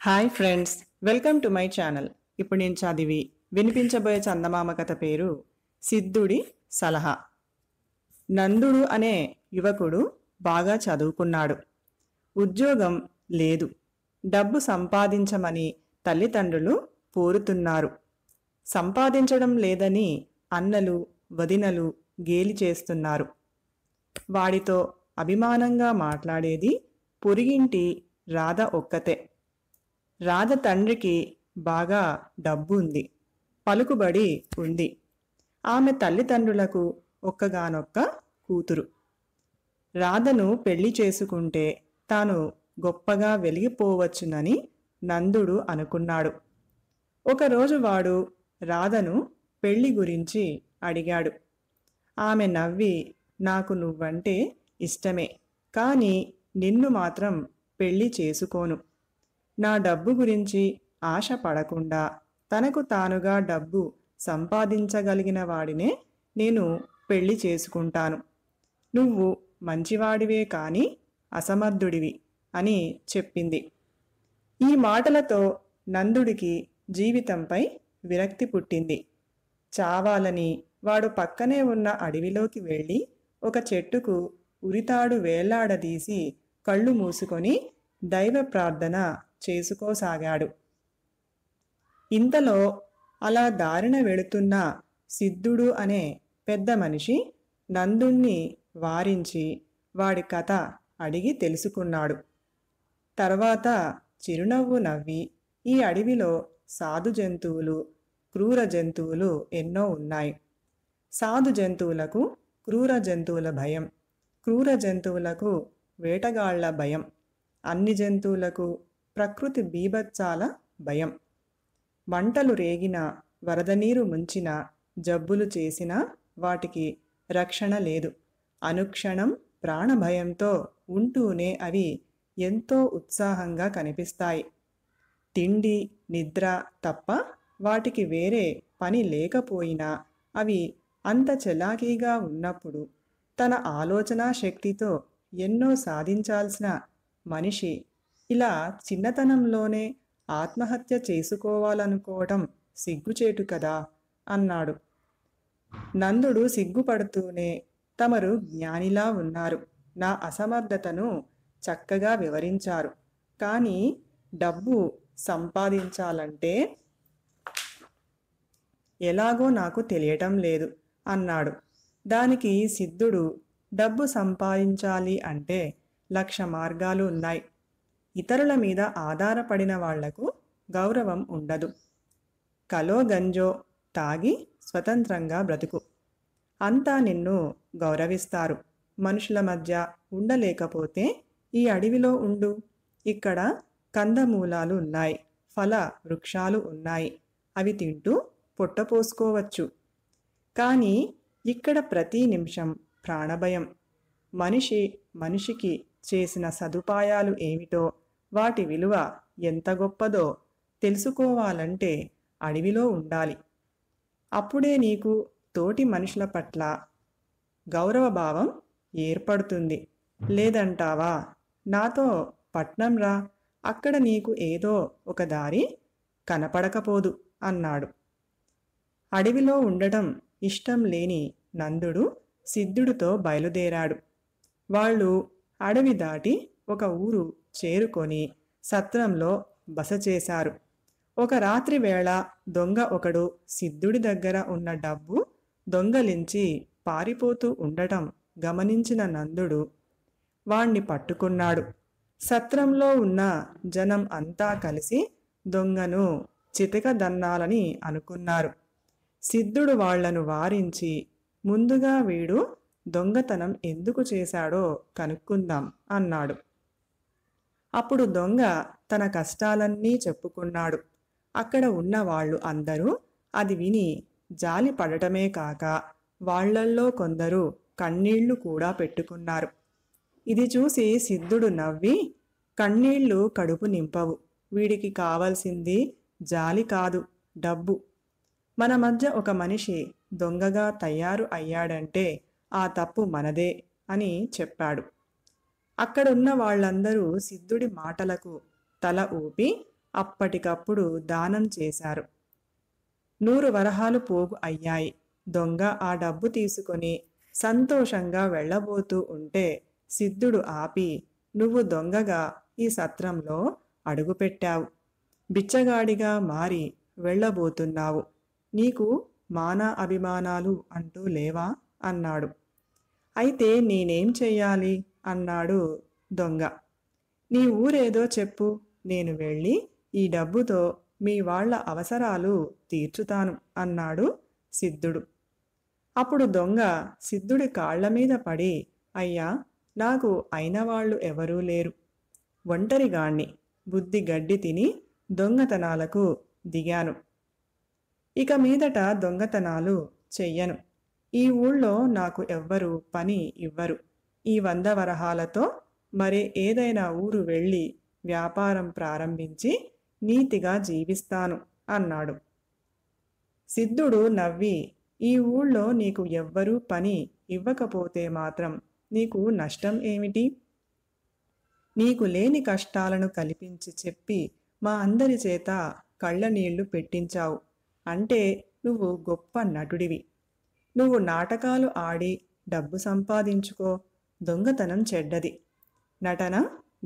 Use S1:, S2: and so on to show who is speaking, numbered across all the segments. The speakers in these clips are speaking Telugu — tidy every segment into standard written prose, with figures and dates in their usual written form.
S1: Hi friends, welcome to my channel. ఇప్పుడు నేను చదివి వినిపించబోయే చందమామ కథ పేరు సిద్ధుడి సలహా. నందుడు అనే యువకుడు బాగా చదువుకున్నాడు. ఉద్యోగం లేదు. డబ్బు సంపాదించమని తల్లిదండ్రులు కోరుతున్నారు. సంపాదించడం లేదని అన్నలు వదినలు గేలి చేస్తున్నారు. వాడితో అభిమానంగా మాట్లాడేది పొరిగింటి రాధ ఒక్కతే. రాధ తండ్రికి బాగా డబ్బు ఉంది, పలుకుబడి ఉంది. ఆమె తల్లిదండ్రులకు ఒక్కగానొక్క కూతురు. రాధను పెళ్లి చేసుకుంటే తాను గొప్పగా వెలిగిపోవచ్చునని నందుడు అనుకున్నాడు. ఒకరోజు వాడు రాధను పెళ్లి గురించి అడిగాడు. ఆమె నవ్వి, నాకు నువ్వంటే ఇష్టమే, కానీ నిన్ను మాత్రం పెళ్లి చేసుకోను. నా డబ్బు గురించి ఆశ పడకుండా తనకు తానుగా డబ్బు సంపాదించగలిగిన వాడినే నేను పెళ్లి చేసుకుంటాను. నువ్వు మంచివాడివే కానీ అసమర్థుడివి అని చెప్పింది. ఈ మాటలతో నందుడికి జీవితంపై విరక్తి పుట్టింది. చావాలని వాడు పక్కనే ఉన్న అడవిలోకి వెళ్ళి ఒక చెట్టుకు ఉరితాడు వేలాడదీసి కళ్ళు మూసుకొని దైవ ప్రార్థన చేసుకోసాగాడు. ఇంతలో అలా దారిన వెళుతున్న సిద్ధుడు అనే పెద్ద మనిషి నందుణ్ణి వారించి వాడి కథ అడిగి తెలుసుకున్నాడు. తర్వాత చిరునవ్వు నవ్వి, ఈ అడవిలో సాధు జంతువులు, క్రూర జంతువులు ఎన్నో ఉన్నాయి. సాధు జంతువులకు క్రూర జంతువుల భయం, క్రూర జంతువులకు వేటగాళ్ల భయం, అన్ని జంతువులకు ప్రకృతి బీభత్సాల భయం. మంటలు రేగిన, వరద నీరు ముంచిన, జబ్బులు చేసిన వాటికి రక్షణ లేదు. అనుక్షణం ప్రాణభయంతో ఉంటూనే అవి ఎంతో ఉత్సాహంగా కనిపిస్తాయి. తిండి నిద్ర తప్ప వాటికి వేరే పని లేకపోయినా అవి అంత చలాకీగా ఉన్నప్పుడు తన ఆలోచనా శక్తితో ఎన్నో సాధించాల్సిన మనిషి ఇలా చిన్నతనంలోనే ఆత్మహత్య చేసుకోవాలనుకోవడం సిగ్గుచేటు కదా అన్నాడు. నందుడు సిగ్గుపడుతూనే, తమరు జ్ఞానిలా ఉన్నారు, నా అసమర్థతను చక్కగా వివరించారు, కానీ డబ్బు సంపాదించాలంటే ఎలాగో నాకు తెలియటం లేదు అన్నాడు. దానికి సిద్ధుడు, డబ్బు సంపాదించాలి అంటే 1,00,000 మార్గాలు ఉన్నాయి. ఇతరుల మీద ఆధారపడిన వాళ్లకు గౌరవం ఉండదు. కలో గంజో తాగి స్వతంత్రంగా బ్రతుకు, అంతా నిన్ను గౌరవిస్తారు. మనుషుల మధ్య ఉండలేకపోతే ఈ అడవిలో ఉండు. ఇక్కడ కందమూలాలు ఉన్నాయి, ఫల వృక్షాలు ఉన్నాయి, అవి తింటూ పొట్టపోసుకోవచ్చు. కానీ ఇక్కడ ప్రతి నిమిషం ప్రాణభయం. మనిషికి చేసిన సదుపాయాలు ఏమిటో, వాటి విలువ ఎంత గొప్పదో తెలుసుకోవాలంటే అడవిలో ఉండాలి. అప్పుడే నీకు తోటి మనుషుల పట్ల గౌరవభావం ఏర్పడుతుంది. లేదంటావా? నాతో పట్నం రా, అక్కడ నీకు ఏదో ఒక దారి కనపడకపోదు అన్నాడు. అడవిలో ఉండటం ఇష్టం లేని నందుడు సిద్ధుడితో బయలుదేరాడు. వాళ్ళు అడవి దాటి ఒక ఊరు చేరుకొని సత్రంలో బస చేశారు. ఒక రాత్రి వేళ దొంగ ఒకడు సిద్ధుడి దగ్గర ఉన్న డబ్బు దొంగలించి పారిపోతూ ఉండటం గమనించిన నందుడు వాణ్ణి పట్టుకున్నాడు. సత్రంలో ఉన్న జనం అంతా కలిసి దొంగను చితకదన్నాలని అనుకున్నారు. సిద్ధుడు వాళ్లను వారించి, ముందుగా వీడు దొంగతనం ఎందుకు చేశాడో కనుక్కుందాం అన్నాడు. అప్పుడు దొంగ తన కష్టాలన్నీ చెప్పుకున్నాడు. అక్కడ ఉన్న వాళ్ళు అందరూ అది విని జాలి పడటమే కాక వాళ్లల్లో కొందరు కన్నీళ్లు కూడా పెట్టుకున్నారు. ఇది చూసి సిద్ధుడు నవ్వి, కన్నీళ్లు కడుపు నింపవు, వీడికి కావలసింది జాలి కాదు, డబ్బు. మన మధ్య ఒక మనిషి దొంగగా తయారు అయ్యాడంటే ఆ తప్పు మనదే అని చెప్పాడు. అక్కడున్న వాళ్ళందరూ సిద్ధుడి మాటలకు తల ఊపి అప్పటికప్పుడు దానం చేశారు. 100 వరహాలు పోగు అయ్యాయి. దొంగ ఆ డబ్బు తీసుకొని సంతోషంగా వెళ్ళబోతూ ఉంటే సిద్ధుడు ఆపి, నువ్వు దొంగగా ఈ సత్రంలో అడుగుపెట్టావు. బిచ్చగాడిగా మారి వెళ్ళబోతున్నావు. నీకు మాన అభిమానాలు అంటూ లేవా అన్నాడు. అయితే నేనేం చెయ్యాలి అన్నాడు దొంగ. నీ ఊరేదో చెప్పు, నేను వెళ్ళి ఈ డబ్బుతో మీ వాళ్ళ అవసరాలు తీర్చుతాను అన్నాడు సిద్ధుడు. అప్పుడు దొంగ సిద్ధుడి కాళ్ల మీద పడి, అయ్యా, నాకు అయినవాళ్ళు ఎవరూ లేరు. ఒంటరిగాణ్ణి. బుద్ధి గడ్డి తిని దొంగతనాలకు దిగాను. ఇక మీదట దొంగతనాలు చెయ్యను. ఈ ఊళ్ళో నాకు ఎవ్వరూ పని ఇవ్వరు. ఈ 100 వరహాలతో మరి ఏదైనా ఊరు వెళ్ళి వ్యాపారం ప్రారంభించి నీతిగా జీవిస్తాను అన్నాడు. సిద్ధుడు నవ్వి, ఈ ఊళ్ళో నీకు ఎవ్వరూ పని ఇవ్వకపోతే మాత్రం నీకు నష్టం ఏమిటి? నీకు లేని కష్టాలను కల్పించి చెప్పి మా అందరి చేత కళ్ళనీళ్లు పెట్టించావు. అంటే నువ్వు గొప్ప నటుడివి. నువ్వు నాటకాలు ఆడి డబ్బు సంపాదించుకో. దొంగతనం చెడ్డది. నటన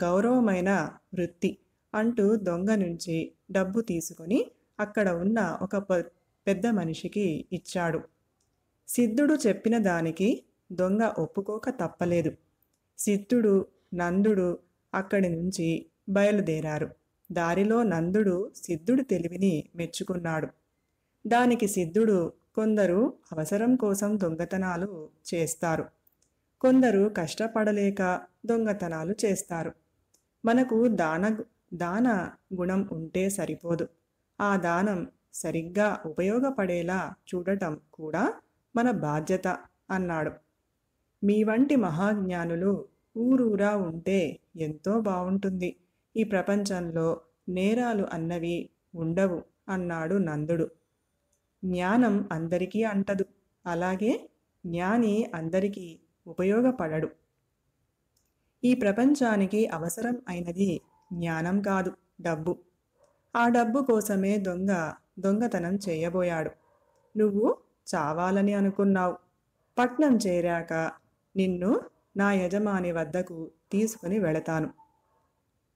S1: గౌరవమైన వృత్తి అంటూ దొంగ నుంచి డబ్బు తీసుకొని అక్కడ ఉన్న ఒక పెద్ద మనిషికి ఇచ్చాడు. సిద్ధుడు చెప్పిన దానికి దొంగ ఒప్పుకోక తప్పలేదు. సిద్ధుడు, నందుడు అక్కడి నుంచి బయలుదేరారు. దారిలో నందుడు సిద్ధుడి తెలివిని మెచ్చుకున్నాడు. దానికి సిద్ధుడు, కొందరు అవసరం కోసం దొంగతనాలు చేస్తారు. కొందరు కష్టపడలేక దొంగతనాలు చేస్తారు. మనకు దాన గుణం ఉంటే సరిపోదు. ఆ దానం సరిగ్గా ఉపయోగపడేలా చూడటం కూడా మన బాధ్యత అన్నాడు. మీ వంటి మహాజ్ఞానులు ఊరూరా ఉంటే ఎంతో బావుంటుంది. ఈ ప్రపంచంలో నేరాలు అన్నవి ఉండవు అన్నాడు నందుడు. జ్ఞానం అందరికీ అంటదు. అలాగే జ్ఞాని అందరికీ ఉపయోగపడడు. ఈ ప్రపంచానికి అవసరం అయినది జ్ఞానం కాదు, డబ్బు. ఆ డబ్బు కోసమే దొంగ దొంగతనం చేయబోయాడు. నువ్వు చావాలని అనుకున్నావు. పట్నం చేరాక నిన్ను నా యజమాని వద్దకు తీసుకుని వెళతాను.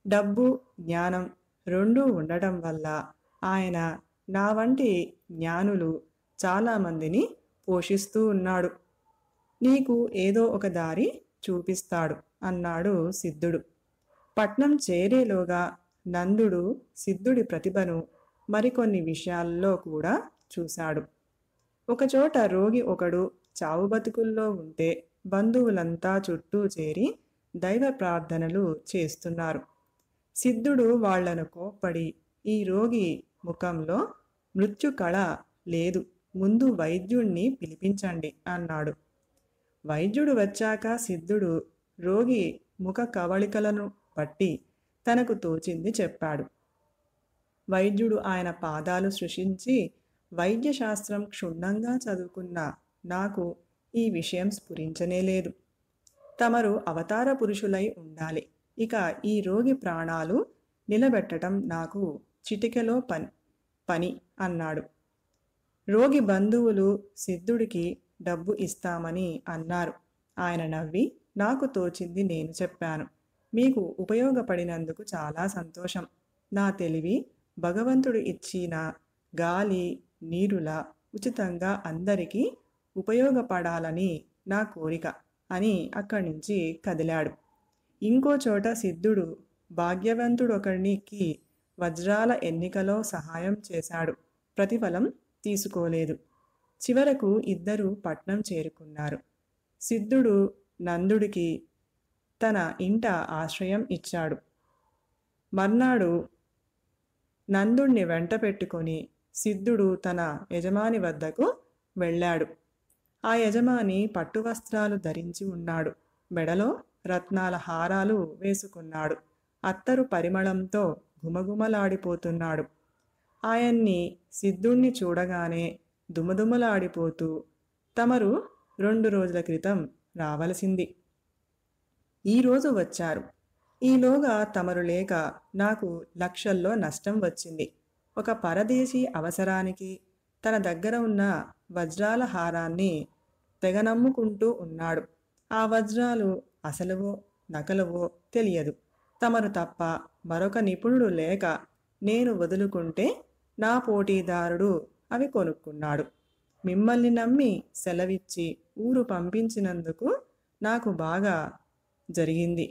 S1: డబ్బు, జ్ఞానం రెండూ ఉండటం వల్ల ఆయన నా వంటి జ్ఞానులు చాలామందిని పోషిస్తూ ఉన్నాడు. నీకు ఏదో ఒక దారి చూపిస్తాడు అన్నాడు సిద్ధుడు. పట్నం చేరేలోగా నందుడు సిద్ధుడి ప్రతిభను మరికొన్ని విషయాల్లో కూడా చూశాడు. ఒకచోట రోగి ఒకడు చావు బతుకుల్లో ఉంటే బంధువులంతా చుట్టూ చేరి దైవ ప్రార్థనలు చేస్తున్నారు. సిద్ధుడు వాళ్లను కోప్పడి, ఈ రోగి ముఖంలో మృత్యు కళ లేదు, ముందు వైద్యుణ్ణి పిలిపించండి అన్నాడు. వైద్యుడు వచ్చాక సిద్ధుడు రోగి ముఖ కవళికలను బట్టి తనకు తోచింది చెప్పాడు. వైద్యుడు ఆయన పాదాలు స్పృశించి, వైద్యశాస్త్రం క్షుణ్ణంగా చదువుకున్న నాకు ఈ విషయం స్ఫురించనే లేదు. తమరు అవతార పురుషులై ఉండాలి. ఇక ఈ రోగి ప్రాణాలు నిలబెట్టడం నాకు చిటికెలో పని అన్నాడు. రోగి బంధువులు సిద్ధుడికి డబ్బు ఇస్తామని అన్నారు. ఆయన నవ్వి, నాకు తోచింది నేను చెప్పాను. మీకు ఉపయోగపడినందుకు చాలా సంతోషం. నా తెలివి భగవంతుడు ఇచ్చిన గాలి నీరులా ఉచితంగా అందరికీ ఉపయోగపడాలని నా కోరిక అని అక్కడి నుంచి కదిలాడు. ఇంకో చోట సిద్ధుడు భాగ్యవంతుడొకడికి వజ్రాల ఎన్నికలో సహాయం చేశాడు. ప్రతిఫలం తీసుకోలేదు. చివరకు ఇద్దరూ పట్నం చేరుకున్నారు. సిద్ధుడు నందుడికి తన ఇంట ఆశ్రయం ఇచ్చాడు. మర్నాడు నందుణ్ణి వెంట పెట్టుకొని సిద్ధుడు తన యజమాని వద్దకు వెళ్ళాడు. ఆ యజమాని పట్టు వస్త్రాలు ధరించి ఉన్నాడు. మెడలో రత్నాల హారాలు వేసుకున్నాడు. అత్తరు పరిమళంతో ఘుమఘుమలాడిపోతున్నాడు. ఆయన్ని సిద్ధుణ్ణి చూడగానే దుమదుమలాడిపోతూ, తమరు 2 రోజుల క్రితం రావలసింది. ఈరోజు వచ్చారు. ఈలోగా తమరు లేక నాకు లక్షల్లో నష్టం వచ్చింది. ఒక పరదేశీ అవసరానికి తన దగ్గర ఉన్న వజ్రాల హారాన్ని తెగనమ్ముకుంటూ ఉన్నాడు. ఆ వజ్రాలు అసలువో నకలువో తెలియదు. తమరు తప్ప మరొక నిపుణుడు లేక నేను వదులుకుంటే నా పోటీదారుడు అవి కొనుక్కున్నాడు. మిమ్మల్ని నమ్మి సెలవిచ్చి ఊరు పంపించినందుకు నాకు బాగా జరిగింది.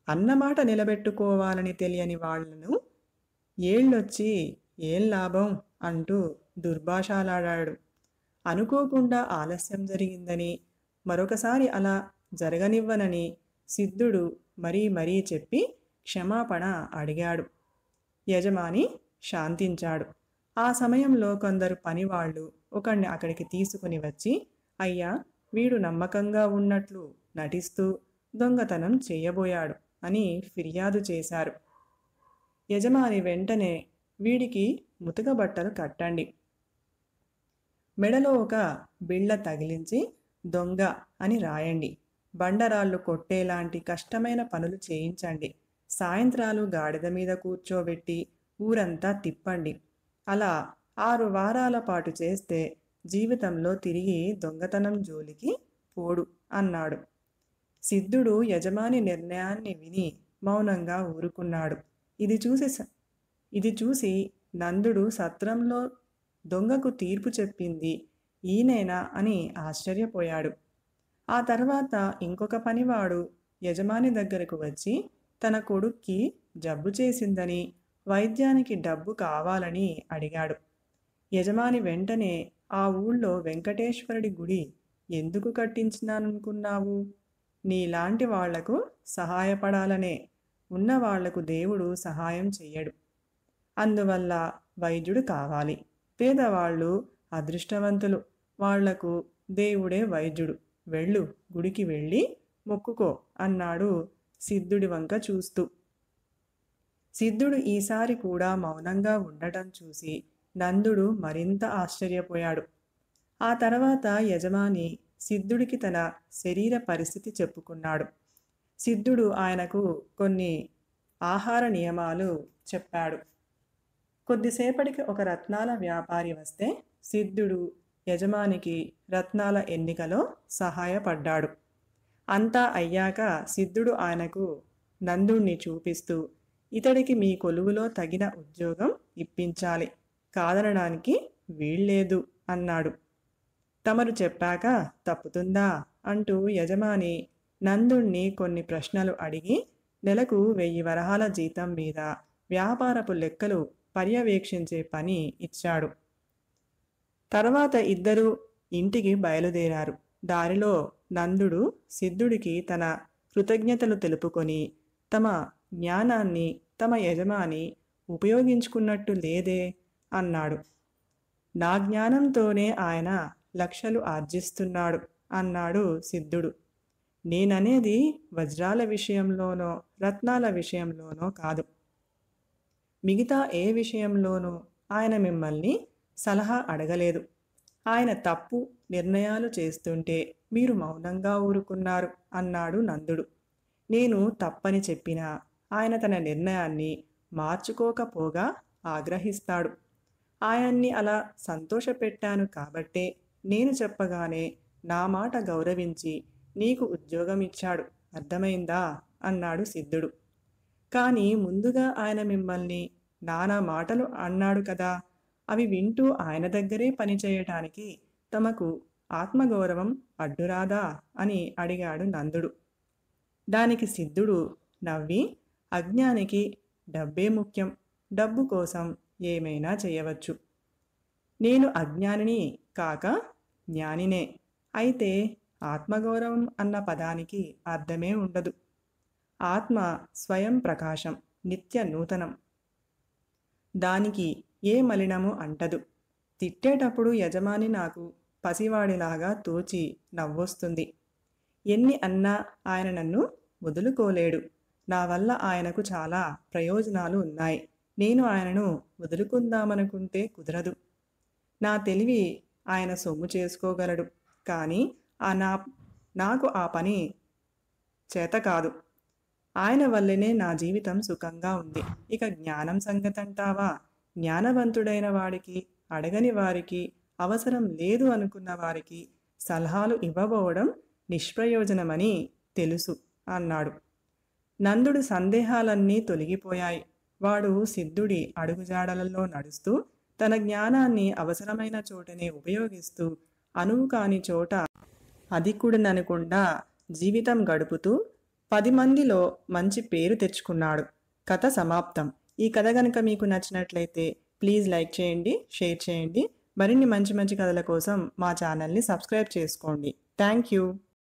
S1: అన్నమాట నిలబెట్టుకోవాలని తెలియని వాళ్లను ఏళ్ళొచ్చి ఏం లాభం అంటూ దుర్భాషలాడాడు. అనుకోకుండా ఆలస్యం జరిగిందని, మరొకసారి అలా జరగనివ్వనని సిద్ధుడు మరీ మరీ చెప్పి క్షమాపణ అడిగాడు. యజమాని శాంతించాడు. ఆ సమయంలో కొందరు పనివాళ్ళు ఒకణ్ణి అక్కడికి తీసుకుని వచ్చి, అయ్యా, వీడు నమ్మకంగా ఉన్నట్లు నటిస్తూ దొంగతనం చేయబోయాడు అని ఫిర్యాదు చేశారు. యజమాని వెంటనే వీడికి ముతక బట్టలు కట్టండి, మెడలో ఒక బిళ్ళ తగిలించి దొంగ అని రాయండి, బండరాళ్ళు కొట్టేలాంటి కష్టమైన పనులు చేయించండి, సాయంత్రాలు గాడిద మీద కూర్చోబెట్టి ఊరంతా తిప్పండి. అలా 6 వారాల పాటు చేస్తే జీవితంలో తిరిగి దొంగతనం జోలికి పోడు అన్నాడు. సిద్ధుడు యజమాని నిర్ణయాన్ని విని మౌనంగా ఊరుకున్నాడు. ఇది చూసి నందుడు సత్రంలో దొంగకు తీర్పు చెప్పింది ఈయనేనా అని ఆశ్చర్యపోయాడు. ఆ తర్వాత ఇంకొక పనివాడు యజమాని దగ్గరకు వచ్చి తన కొడుక్కి జబ్బు చేసిందని, వైద్యానికి డబ్బు కావాలని అడిగాడు. యజమాని వెంటనే ఆ ఊళ్ళో వెంకటేశ్వరుడి గుడి ఎందుకు కట్టించినాననుకున్నావు? నీలాంటి వాళ్లకు సహాయపడాలనే. ఉన్నవాళ్లకు దేవుడు సహాయం చెయ్యడు. అందువల్ల వైద్యుడు కావాలి. పేదవాళ్ళు అదృష్టవంతులు, వాళ్లకు దేవుడే వైద్యుడు. వెళ్ళు, గుడికి వెళ్ళి మొక్కుకో అన్నాడు సిద్ధుడి వంక చూస్తూ. సిద్ధుడు ఈసారి కూడా మౌనంగా ఉండటం చూసి నందుడు మరింత ఆశ్చర్యపోయాడు. ఆ తర్వాత యజమాని సిద్ధుడికి తన శరీర పరిస్థితి చెప్పుకున్నాడు. సిద్ధుడు ఆయనకు కొన్ని ఆహార నియమాలు చెప్పాడు. కొద్దిసేపటికి ఒక రత్నాల వ్యాపారి వస్తే సిద్ధుడు యజమానికి రత్నాల ఎన్నికలో సహాయపడ్డాడు. అంతా అయ్యాక సిద్ధుడు ఆయనకు నందుణ్ణి చూపిస్తూ, ఇతడికి మీ కొలువులో తగిన ఉద్యోగం ఇప్పించాలి, కాదనడానికి వీల్లేదు అన్నాడు. తమరు చెప్పాక తప్పుతుందా అంటూ యజమాని నందుణ్ణి కొన్ని ప్రశ్నలు అడిగి నెలకు 1000 వరహాల జీతం మీద వ్యాపారపు లెక్కలు పర్యవేక్షించే పని ఇచ్చాడు. తర్వాత ఇద్దరూ ఇంటికి బయలుదేరారు. దారిలో నందుడు సిద్ధుడికి తన కృతజ్ఞతలు తెలుపుకొని, తమ జ్ఞానాన్ని తమ యజమాని ఉపయోగించుకున్నట్టు లేదే అన్నాడు. నా జ్ఞానంతోనే ఆయన లక్షలు ఆర్జిస్తున్నాడు అన్నాడు సిద్ధుడు. నేననేది వజ్రాల విషయంలోనో రత్నాల విషయంలోనో కాదు. మిగతా ఏ విషయంలోనూ ఆయన మిమ్మల్ని సలహా అడగలేదు. ఆయన తప్పు నిర్ణయాలు చేస్తుంటే మీరు మౌనంగా ఊరుకున్నారు అన్నాడు నందుడు. నేను తప్పని చెప్పినా ఆయన తన నిర్ణయాన్ని మార్చుకోకపోగా ఆగ్రహిస్తాడు. ఆయన్ని అలా సంతోషపెట్టాను కాబట్టే నేను చెప్పగానే నా మాట గౌరవించి నీకు ఉద్యోగం ఇచ్చాడు, అర్థమైందా అన్నాడు సిద్ధుడు. కానీ ముందుగా ఆయన మిమ్మల్ని నానా మాటలు అన్నాడు కదా, అవి వింటూ ఆయన దగ్గరే పనిచేయటానికి తమకు ఆత్మగౌరవం అడ్డురాదా అని అడిగాడు నందుడు. దానికి సిద్ధుడు నవ్వి, అజ్ఞానికి డబ్బే ముఖ్యం, డబ్బు కోసం ఏమైనా చేయవచ్చు. నేను అజ్ఞానిని కాక జ్ఞానినే. అయితే ఆత్మగౌరవం అన్న పదానికి అర్థమే ఉండదు. ఆత్మ స్వయం ప్రకాశం, నిత్య నూతనం. దానికి ఏ మలినము అంటదు. తిట్టేటప్పుడు యజమాని నాకు పసివాడిలాగా తోచి నవ్వొస్తుంది. ఎన్ని అన్నా ఆయన నన్ను వదులుకోలేడు. నా వల్ల ఆయనకు చాలా ప్రయోజనాలు ఉన్నాయి. నేను ఆయనను వదులుకుందామనుకుంటే కుదరదు. నా తెలివి ఆయన సొమ్ము చేసుకోగలడు, కానీ నాకు ఆ పని చేత కాదు. ఆయన వల్లనే నా జీవితం సుఖంగా ఉంది. ఇక జ్ఞానం సంగతంటావా? జ్ఞానవంతుడైన వాడికి, అడగని వారికి, అవసరం లేదు అనుకున్న వారికి సలహాలు ఇవ్వబోవడం నిష్ప్రయోజనమని తెలుసు అన్నాడు. నందుడి సందేహాలన్నీ తొలగిపోయాయి. వాడు సిద్ధుడి అడుగుజాడలలో నడుస్తూ తన జ్ఞానాన్ని అవసరమైన చోటనే ఉపయోగిస్తూ అనువు కాని చోట అధికుడననకుండా జీవితం గడుపుతూ 10 మందిలో మంచి పేరు తెచ్చుకున్నాడు. కథ సమాప్తం. ఈ కథ కనుక మీకు నచ్చినట్లయితే ప్లీజ్ లైక్ చేయండి, షేర్ చేయండి. మరిన్ని మంచి మంచి కథల కోసం మా ఛానల్ని సబ్స్క్రైబ్ చేసుకోండి. Thank you.